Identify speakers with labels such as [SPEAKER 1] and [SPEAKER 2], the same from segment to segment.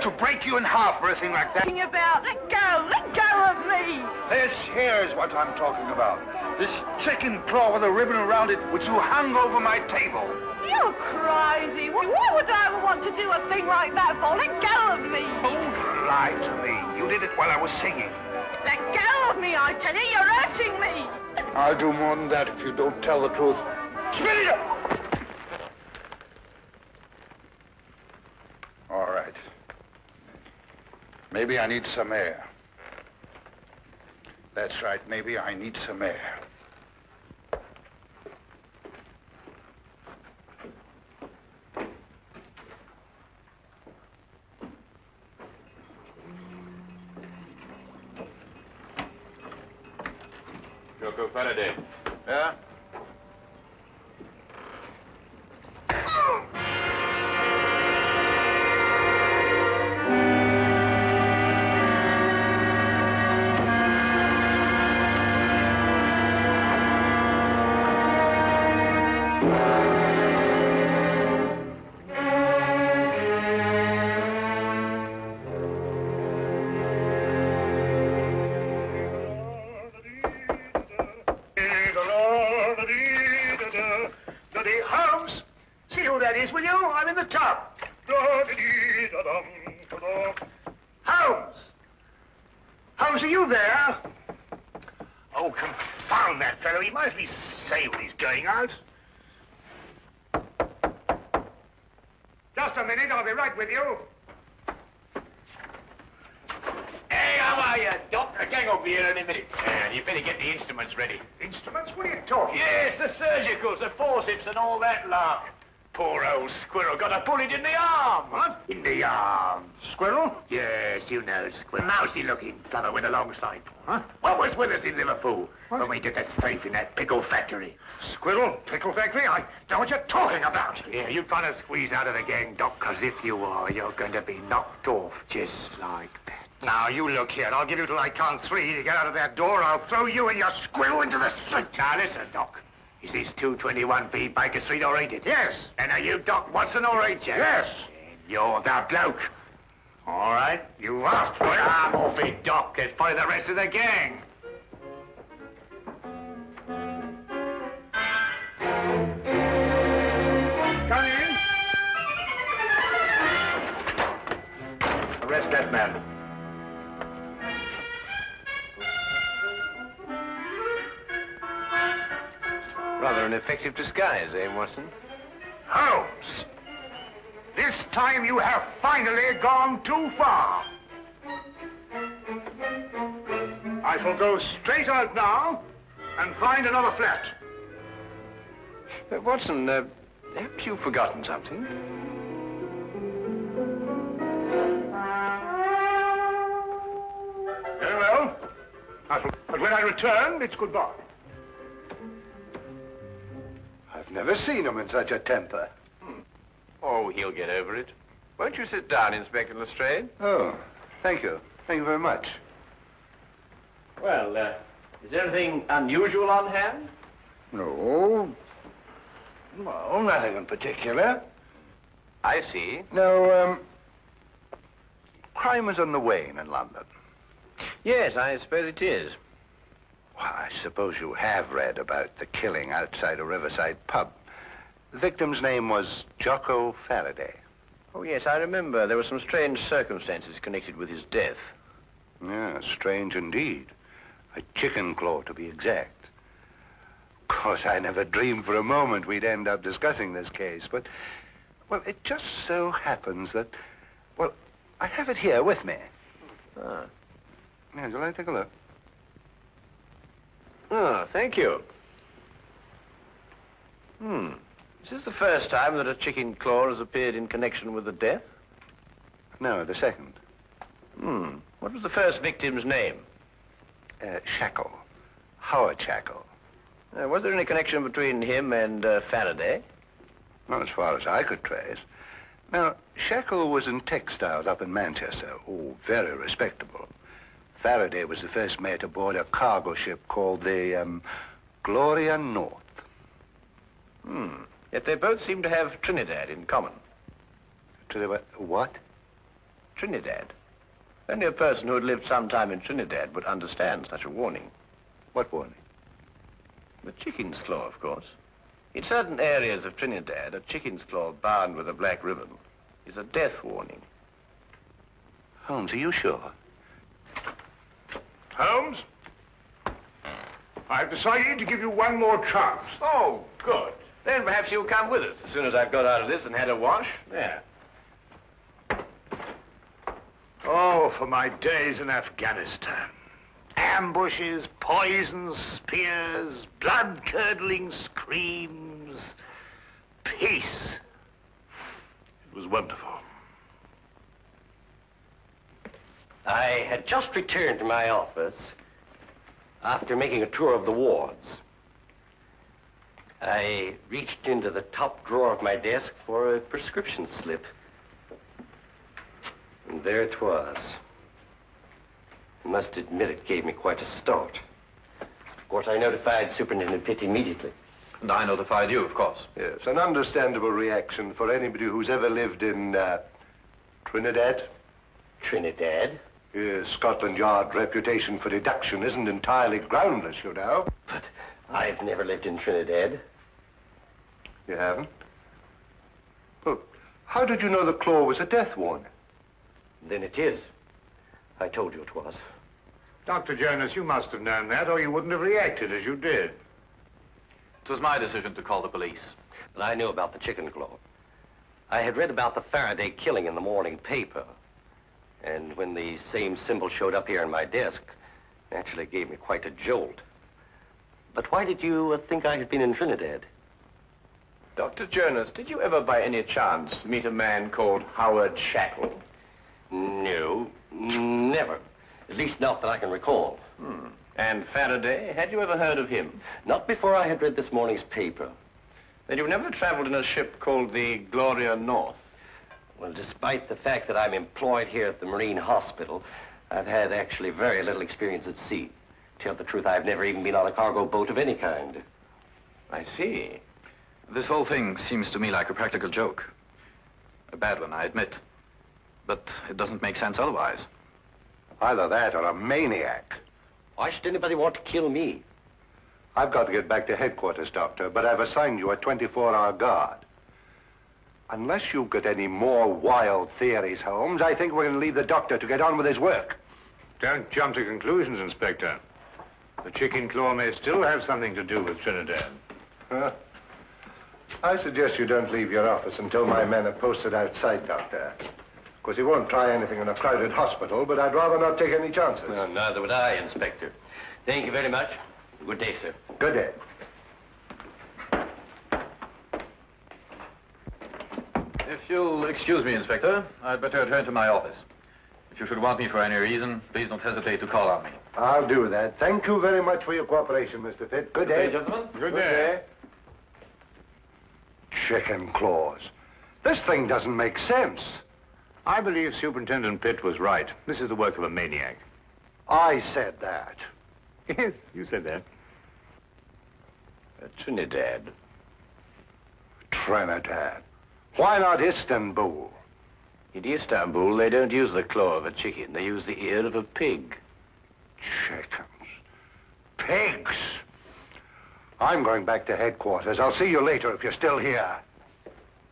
[SPEAKER 1] to break you in half or anything like that.
[SPEAKER 2] Let go of me.
[SPEAKER 1] Here's what I'm talking about. This chicken claw with a ribbon around it, which you hung over my table.
[SPEAKER 2] You're crazy. Why would I ever want to do a thing like that for? Let go of me.
[SPEAKER 1] Don't lie to me. You did it while I was singing.
[SPEAKER 2] Let go of me, I tell you. You're hurting me.
[SPEAKER 1] I'll do more than that if you don't tell the truth. Spit it up! All right. Maybe I need some air. That's right. Maybe I need some air.
[SPEAKER 3] Joko Faraday.
[SPEAKER 1] Yeah?
[SPEAKER 4] Holmes, see who that is, will you? I'm in the tub. Holmes! Holmes, are you there? Oh, confound that fellow. He might be say when he's going out. Just a minute, I'll be right with you.
[SPEAKER 3] Hey, how are you, Doc? A gang will be here in a minute. You better get the instruments ready.
[SPEAKER 4] Instruments? What are you talking
[SPEAKER 3] Yes, the surgicals, the forceps and all that lark. Poor old squirrel got a bullet in the arm.
[SPEAKER 4] What? In the arm. Squirrel?
[SPEAKER 3] Yes, you know, squirrel. Mousy-looking fellow went alongside. Huh? What was with us in Liverpool when we did that safe in that pickle factory?
[SPEAKER 4] Squirrel? Pickle factory? I know what you're talking about.
[SPEAKER 3] Yeah, you trying to squeeze out of the gang, Doc, because if you are, you're going to be knocked off just like that.
[SPEAKER 4] Now, you look here. I'll give you till I count 3 to get out of that door. I'll throw you and your squirrel into the street.
[SPEAKER 3] Now, listen, Doc. Is this 221B Baker Street all right?
[SPEAKER 4] Yes.
[SPEAKER 3] And are you Doc Watson all right, Jack?
[SPEAKER 4] Yes.
[SPEAKER 3] And you're the bloke. All right.
[SPEAKER 4] You asked for it.
[SPEAKER 3] I'm off it, Doc. There's probably the rest of the gang.
[SPEAKER 4] Come in.
[SPEAKER 3] Arrest that man. Rather an effective disguise, eh, Watson?
[SPEAKER 4] Holmes, this time you have finally gone too far. I shall go straight out now and find another flat.
[SPEAKER 3] Watson, perhaps you've forgotten something.
[SPEAKER 4] Very well. But when I return, it's goodbye.
[SPEAKER 1] I've never seen him in such a temper.
[SPEAKER 3] Oh, he'll get over it. Won't you sit down, Inspector Lestrade?
[SPEAKER 1] Oh, thank you. Thank you very much.
[SPEAKER 3] Well, is there anything unusual on hand?
[SPEAKER 1] No. No, nothing in particular.
[SPEAKER 3] I see.
[SPEAKER 1] No, crime is on the wane in London.
[SPEAKER 3] Yes, I suppose it is.
[SPEAKER 1] Well, I suppose you have read about the killing outside a riverside pub. The victim's name was Jocko Faraday.
[SPEAKER 3] Oh, yes, I remember. There were some strange circumstances connected with his death.
[SPEAKER 1] Yeah, strange indeed. A chicken claw, to be exact. Of course, I never dreamed for a moment we'd end up discussing this case, but, well, it just so happens that, well, I have it here with me.
[SPEAKER 3] Ah.
[SPEAKER 1] Yeah, shall I take a look?
[SPEAKER 3] Oh, thank you. Is this the first time that a chicken claw has appeared in connection with the death?
[SPEAKER 1] No, the second.
[SPEAKER 3] What was the first victim's name?
[SPEAKER 1] Shackle. Howard Shackle.
[SPEAKER 3] Was there any connection between him and Faraday?
[SPEAKER 1] Not as far as I could trace. Now, Shackle was in textiles up in Manchester. Oh, very respectable. Faraday was the first mate aboard a cargo ship called the, Gloria North.
[SPEAKER 3] Yet they both seem to have Trinidad in common.
[SPEAKER 1] What?
[SPEAKER 5] Trinidad. Only a person who had lived some time in Trinidad would understand such a warning.
[SPEAKER 1] What warning?
[SPEAKER 5] The chicken's claw, of course. In certain areas of Trinidad, a chicken's claw bound with a black ribbon is a death warning.
[SPEAKER 1] Holmes, are you sure?
[SPEAKER 4] Holmes? I've decided to give you one more chance.
[SPEAKER 5] Oh, good. Then perhaps you'll come with us as soon as I've got out of this and had a wash. There.
[SPEAKER 4] Oh, for my days in Afghanistan. Ambushes, poisons, spears, blood-curdling screams. Peace. It was wonderful.
[SPEAKER 6] I had just returned to my office after making a tour of the wards. I reached into the top drawer of my desk for a prescription slip. And there it was. I must admit it gave me quite a start. Of course, I notified Superintendent Pitt immediately.
[SPEAKER 7] And I notified you, of course.
[SPEAKER 1] Yes, an understandable reaction for anybody who's ever lived in Trinidad.
[SPEAKER 6] Trinidad?
[SPEAKER 1] Yes, Scotland Yard's reputation for deduction isn't entirely groundless, you know.
[SPEAKER 6] But I've never lived in Trinidad.
[SPEAKER 1] You haven't? Well, how did you know the claw was a death warning?
[SPEAKER 6] Then it is. I told you it was.
[SPEAKER 4] Dr. Jonas, you must have known that, or you wouldn't have reacted as you did.
[SPEAKER 7] It was my decision to call the police.
[SPEAKER 6] But I knew about the chicken claw. I had read about the Faraday killing in the morning paper. And when the same symbol showed up here on my desk, it actually gave me quite a jolt. But why did you think I had been in Trinidad?
[SPEAKER 5] Dr. Jonas, did you ever by any chance meet a man called Howard Shackle?
[SPEAKER 6] No, never. At least not that I can recall.
[SPEAKER 5] And Faraday, had you ever heard of him?
[SPEAKER 6] Not before I had read this morning's paper.
[SPEAKER 5] Then you've never traveled in a ship called the Gloria North?
[SPEAKER 6] Well, despite the fact that I'm employed here at the Marine Hospital, I've had actually very little experience at sea. To tell the truth, I've never even been on a cargo boat of any kind.
[SPEAKER 5] I see.
[SPEAKER 7] This whole thing seems to me like a practical joke. A bad one, I admit. But it doesn't make sense otherwise.
[SPEAKER 1] Either that or a maniac.
[SPEAKER 6] Why should anybody want to kill me?
[SPEAKER 1] I've got to get back to headquarters, Doctor, but I've assigned you a 24-hour guard. Unless you've got any more wild theories, Holmes, I think we're going to leave the doctor to get on with his work.
[SPEAKER 4] Don't jump to conclusions, Inspector. The chicken claw may still have something to do with Trinidad.
[SPEAKER 1] I suggest you don't leave your office until my men are posted outside, Doctor. Of course, he won't try anything in a crowded hospital, but I'd rather not take any chances.
[SPEAKER 6] Well, neither would I, Inspector. Thank you very much. Good day, sir.
[SPEAKER 1] Good day.
[SPEAKER 7] If you'll excuse me, Inspector, I'd better return to my office. If you should want me for any reason, please don't hesitate to call on me.
[SPEAKER 1] I'll do that. Thank you very much for your cooperation, Mr. Pitt. Good day.
[SPEAKER 7] Gentlemen.
[SPEAKER 4] Good day.
[SPEAKER 1] Chicken claws. This thing doesn't make sense.
[SPEAKER 4] I believe Superintendent Pitt was right. This is the work of a maniac.
[SPEAKER 1] I said that.
[SPEAKER 4] Yes, you said that.
[SPEAKER 5] Trinidad.
[SPEAKER 1] Trinidad. Why not Istanbul?
[SPEAKER 5] In Istanbul, they don't use the claw of a chicken. They use the ear of a pig.
[SPEAKER 1] Chickens. Pigs. I'm going back to headquarters. I'll see you later if you're still here.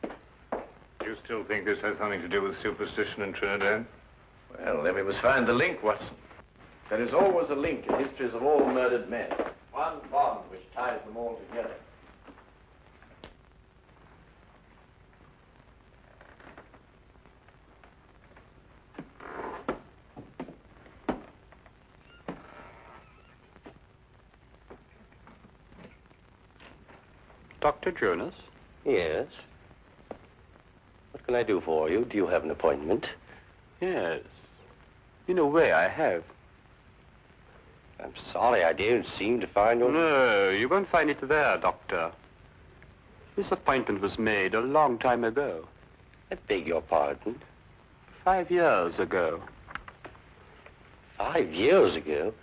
[SPEAKER 4] Do you still think this has something to do with superstition in Trinidad?
[SPEAKER 5] Well, then we must find the link, Watson. There is always a link in histories of all murdered men. One bond which ties them all together.
[SPEAKER 8] Dr. Jonas?
[SPEAKER 6] Yes. What can I do for you? Do you have an appointment?
[SPEAKER 8] Yes. In a way, I have.
[SPEAKER 6] I'm sorry, I didn't seem to find your...
[SPEAKER 8] No, you won't find it there, Doctor. This appointment was made a long time ago.
[SPEAKER 6] I beg your pardon?
[SPEAKER 8] 5 years ago.
[SPEAKER 6] 5 years ago?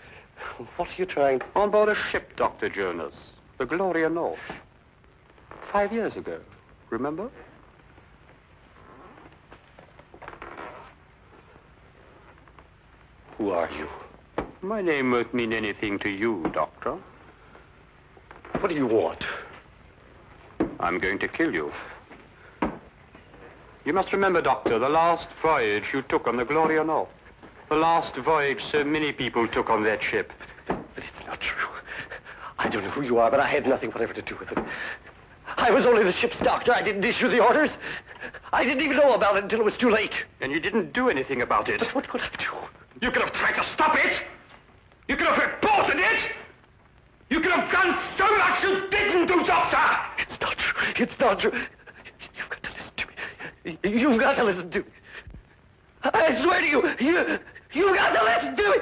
[SPEAKER 6] What are you trying...
[SPEAKER 8] On board a ship, Dr. Jonas. The Gloria North. 5 years ago. Remember?
[SPEAKER 9] Who are you?
[SPEAKER 8] My name won't mean anything to you, Doctor.
[SPEAKER 9] What do you want?
[SPEAKER 8] I'm going to kill you. You must remember, Doctor, the last voyage you took on the Gloria North. The last voyage so many people took on that ship.
[SPEAKER 9] But it's not true. I don't know who you are, but I had nothing whatever to do with it. I was only the ship's doctor. I didn't issue the orders. I didn't even know about it until it was too late.
[SPEAKER 8] And you didn't do anything about it.
[SPEAKER 9] But what could I do?
[SPEAKER 4] You could have tried to stop it. You could have reported it. You could have done so much you didn't do, Doctor.
[SPEAKER 9] It's not true. It's not true. You've got to listen to me. You've got to listen to me. I swear to you, you've got to listen to me.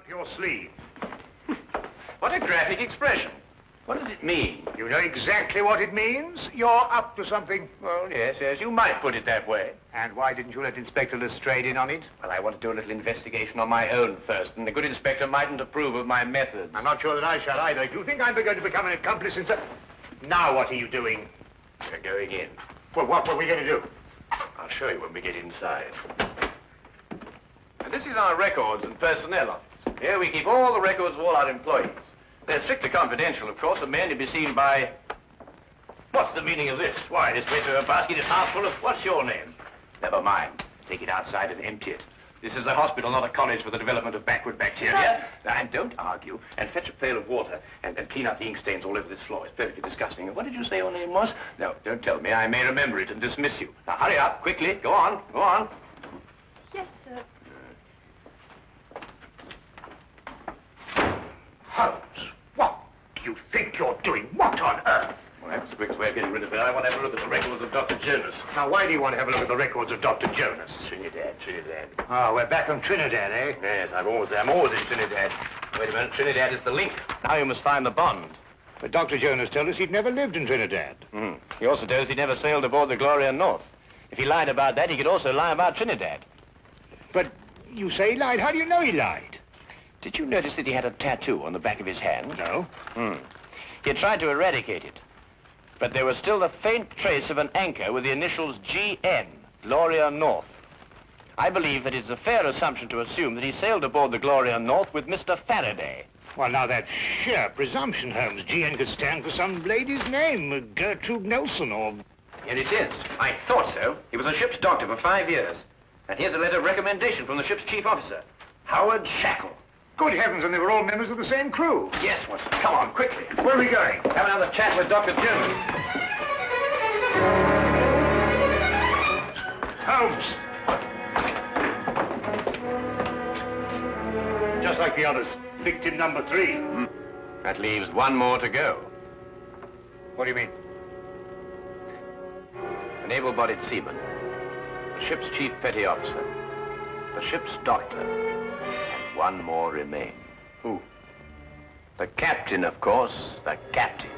[SPEAKER 4] Your sleeve.
[SPEAKER 5] What a graphic expression. What does it mean?
[SPEAKER 4] You know exactly what it means. You're up to something.
[SPEAKER 5] Well, yes, you might put it that way.
[SPEAKER 4] And why didn't you let Inspector Lestrade in on it?
[SPEAKER 5] Well, I want to do a little investigation on my own first, and the good inspector mightn't approve of my methods.
[SPEAKER 4] I'm not sure that I shall either. If you think I'm going to become an accomplice in Now what are you doing?
[SPEAKER 5] We're going in.
[SPEAKER 4] Well, what were we going to do?
[SPEAKER 5] I'll show you when we get inside. And this is our records and personnel office. Here we keep all the records of all our employees. They're strictly confidential, of course, and may only be seen by... What's the meaning of this? Why, this paper basket is half full of... What's your name? Never mind. Take it outside and empty it. This is a hospital, not a college for the development of backward bacteria. Now, and don't argue, and fetch a pail of water, and clean up the ink stains all over this floor. It's perfectly disgusting. And what did you say your name was? No, don't tell me. I may remember it and dismiss you. Now, hurry up, quickly. Go on, go on.
[SPEAKER 2] Yes, sir.
[SPEAKER 4] Holmes, what do you think you're doing? What on earth?
[SPEAKER 5] Well, that's the quickest way of getting rid of her. I want to have a look at the records of Dr. Jonas.
[SPEAKER 4] Now, why do you want to have a look at the records of Dr. Jonas?
[SPEAKER 5] Trinidad.
[SPEAKER 4] Oh, we're back on Trinidad, eh?
[SPEAKER 5] Yes, I'm always in Trinidad. Wait a minute, Trinidad is the link. Now you must find the bond.
[SPEAKER 4] But Dr. Jonas told us he'd never lived in Trinidad.
[SPEAKER 5] He also told us he never sailed aboard the Gloria North. If he lied about that, he could also lie about Trinidad.
[SPEAKER 4] But you say he lied. How do you know he lied?
[SPEAKER 5] Did you notice that he had a tattoo on the back of his hand?
[SPEAKER 4] No.
[SPEAKER 5] He had tried to eradicate it. But there was still the faint trace of an anchor with the initials GN, Gloria North. I believe that it's a fair assumption to assume that he sailed aboard the Gloria North with Mr. Faraday.
[SPEAKER 4] Well, now, that's sheer presumption, Holmes. GN could stand for some lady's name, Gertrude Nelson, or...
[SPEAKER 5] Here it is. I thought so. He was a ship's doctor for 5 years. And here's a letter of recommendation from the ship's chief officer, Howard Shackle.
[SPEAKER 4] Good heavens, and they were all members of the same crew.
[SPEAKER 5] Yes, Watson. Come on, quickly.
[SPEAKER 4] Where are we going?
[SPEAKER 5] Have another chat with Dr. Jones.
[SPEAKER 4] Holmes! Just like the others. Victim number 3.
[SPEAKER 5] That leaves one more to go.
[SPEAKER 4] What do you mean?
[SPEAKER 5] An able-bodied seaman, the ship's chief petty officer, the ship's doctor, and one more remains.
[SPEAKER 4] Who?
[SPEAKER 5] The captain, of course, the captain.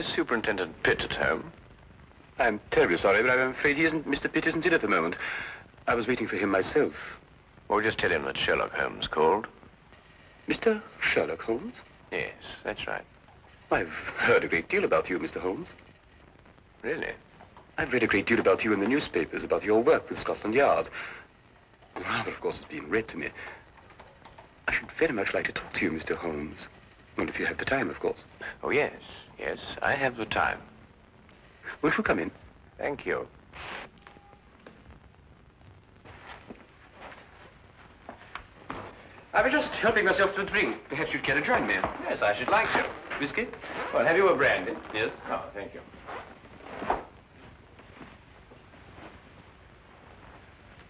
[SPEAKER 5] Is Superintendent Pitt at home?
[SPEAKER 8] I'm terribly sorry, but I'm afraid Mr. Pitt isn't in at the moment. I was waiting for him myself.
[SPEAKER 5] Well, just tell him that Sherlock Holmes called.
[SPEAKER 8] Mr. Sherlock Holmes?
[SPEAKER 5] Yes, that's right.
[SPEAKER 8] I've heard a great deal about you, Mr. Holmes.
[SPEAKER 5] Really?
[SPEAKER 8] I've read a great deal about you in the newspapers, about your work with Scotland Yard. Rather, of course, it's been read to me. I should very much like to talk to you, Mr. Holmes. Well, if you have the time, of course.
[SPEAKER 5] Oh, yes. Yes, I have the time.
[SPEAKER 8] Won't you come in?
[SPEAKER 5] Thank you.
[SPEAKER 8] I was just helping myself to a drink. Perhaps you'd care to join me.
[SPEAKER 5] Yes, I should like to.
[SPEAKER 8] Whiskey?
[SPEAKER 5] Well, have you a brandy?
[SPEAKER 8] Yes.
[SPEAKER 5] Oh, thank you.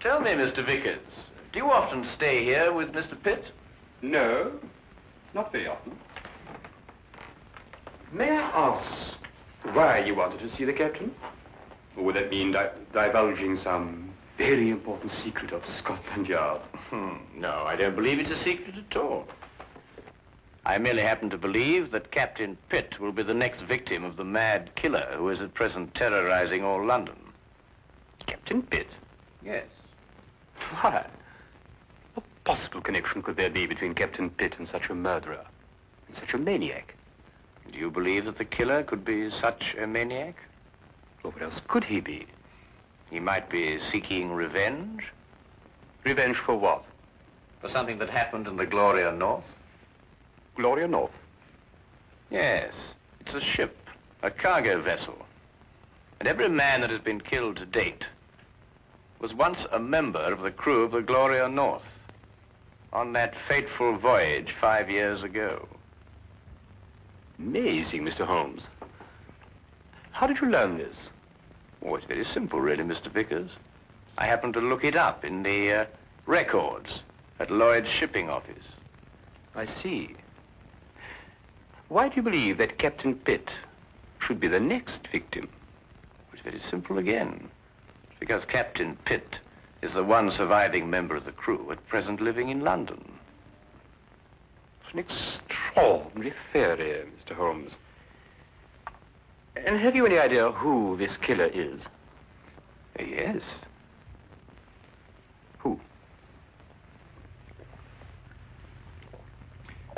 [SPEAKER 5] Tell me, Mr. Vickers, do you often stay here with Mr. Pitt?
[SPEAKER 8] No, not very often. May I ask why you wanted to see the captain? Or would that mean divulging some very important secret of Scotland Yard?
[SPEAKER 5] No, I don't believe it's a secret at all. I merely happen to believe that Captain Pitt will be the next victim of the mad killer who is at present terrorizing all London.
[SPEAKER 8] Captain Pitt?
[SPEAKER 5] Yes.
[SPEAKER 8] Why? What possible connection could there be between Captain Pitt and such a murderer, and such a maniac?
[SPEAKER 5] Do you believe that the killer could be such a maniac?
[SPEAKER 8] Well, what else could he be?
[SPEAKER 5] He might be seeking revenge.
[SPEAKER 8] Revenge for what?
[SPEAKER 5] For something that happened in the Gloria North.
[SPEAKER 8] Gloria North?
[SPEAKER 5] Yes. It's a ship, a cargo vessel. And every man that has been killed to date was once a member of the crew of the Gloria North on that fateful voyage 5 years ago.
[SPEAKER 8] Amazing, Mr. Holmes. How did you learn this?
[SPEAKER 5] Oh, it's very simple, really, Mr. Vickers. I happened to look it up in the records at Lloyd's shipping office.
[SPEAKER 8] I see. Why do you believe that Captain Pitt should be the next victim?
[SPEAKER 5] It's very simple again. It's because Captain Pitt is the one surviving member of the crew at present living in London.
[SPEAKER 8] It's an extraordinary theory, Mr. Holmes. And have you any idea who this killer is?
[SPEAKER 5] Yes.
[SPEAKER 8] Who?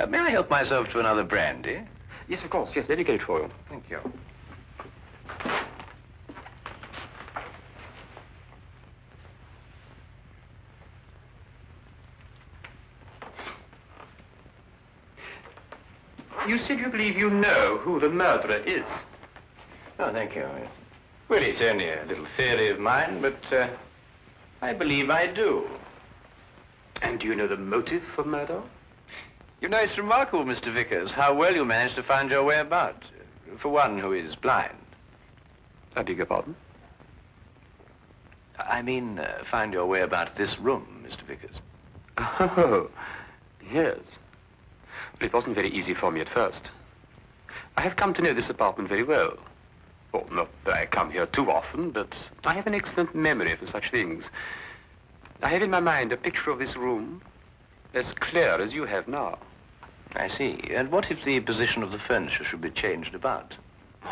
[SPEAKER 5] May I help myself to another brandy?
[SPEAKER 8] Yes, of course. Yes, let me get it for you.
[SPEAKER 5] Thank you.
[SPEAKER 8] You said you believe you know who the murderer is.
[SPEAKER 5] Oh, thank you. Well, it's only a little theory of mine, but I believe I do.
[SPEAKER 8] And do you know the motive for murder?
[SPEAKER 5] You know, it's remarkable, Mr. Vickers, how well you managed to find your way about, for one who is blind.
[SPEAKER 8] I beg your pardon?
[SPEAKER 5] I mean, find your way about this room, Mr. Vickers.
[SPEAKER 8] Oh, yes. But it wasn't very easy for me at first. I have come to know this apartment very well. Well, not that I come here too often, but I have an excellent memory for such things. I have in my mind a picture of this room as clear as you have now.
[SPEAKER 5] I see. And what if the position of the furniture should be changed about?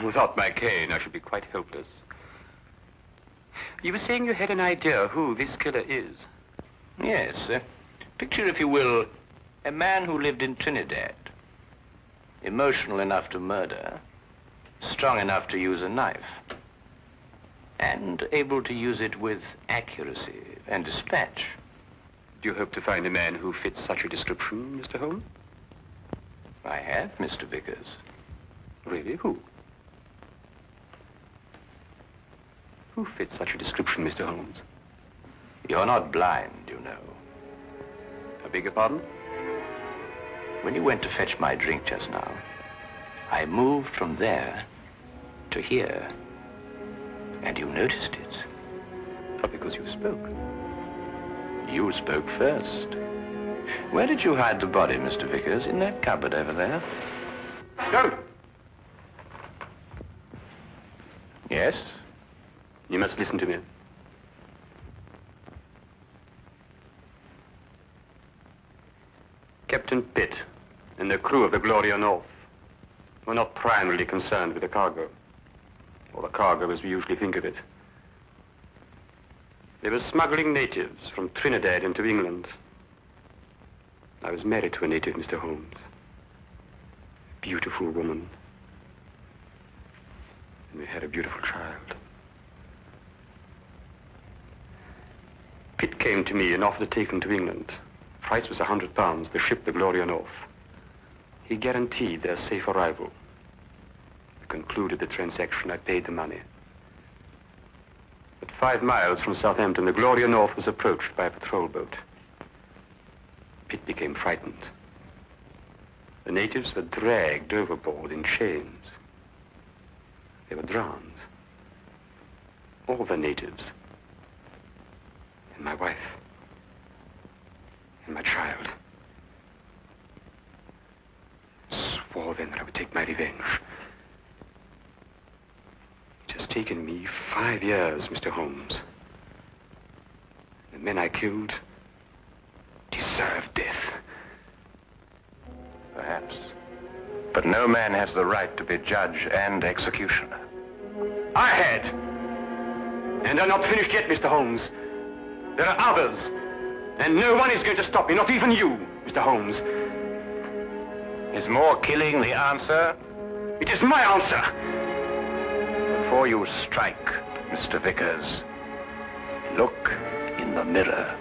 [SPEAKER 8] Without my cane, I should be quite helpless. You were saying you had an idea who this killer is.
[SPEAKER 5] Yes. Picture, if you will, a man who lived in Trinidad. Emotional enough to murder, strong enough to use a knife, and able to use it with accuracy and dispatch.
[SPEAKER 8] Do you hope to find a man who fits such a description, Mr. Holmes?
[SPEAKER 5] I have, Mr. Vickers.
[SPEAKER 8] Really? Who? Who fits such a description, Mr. Holmes?
[SPEAKER 5] You're not blind, you know.
[SPEAKER 8] I beg your pardon?
[SPEAKER 5] When you went to fetch my drink just now, I moved from there to here. And you noticed it.
[SPEAKER 8] Not because you spoke.
[SPEAKER 5] You spoke first. Where did you hide the body, Mr. Vickers? In that cupboard over there?
[SPEAKER 8] No!
[SPEAKER 5] Yes?
[SPEAKER 8] You must listen to me. Captain Pitt and the crew of the Gloria North were not primarily concerned with the cargo, or the cargo as we usually think of it. They were smuggling natives from Trinidad into England. I was married to a native, Mr. Holmes. A beautiful woman. And we had a beautiful child. Pitt came to me and offered to take them to England. Price was £100, the ship, the Gloria North. He guaranteed their safe arrival. I concluded the transaction. I paid the money. At 5 miles from Southampton, the Gloria North was approached by a patrol boat. Pitt became frightened. The natives were dragged overboard in chains. They were drowned. All the natives. And my wife. And my child. Swore then that I would take my revenge. It has taken me 5 years, Mr. Holmes. The men I killed deserved death.
[SPEAKER 1] Perhaps. But no man has the right to be judge and executioner.
[SPEAKER 8] I had. And I'm not finished yet, Mr. Holmes. There are others. And no one is going to stop me, not even you, Mr. Holmes.
[SPEAKER 1] Is more killing the answer?
[SPEAKER 8] It is my answer.
[SPEAKER 1] Before you strike, Mr. Vickers, look in the mirror.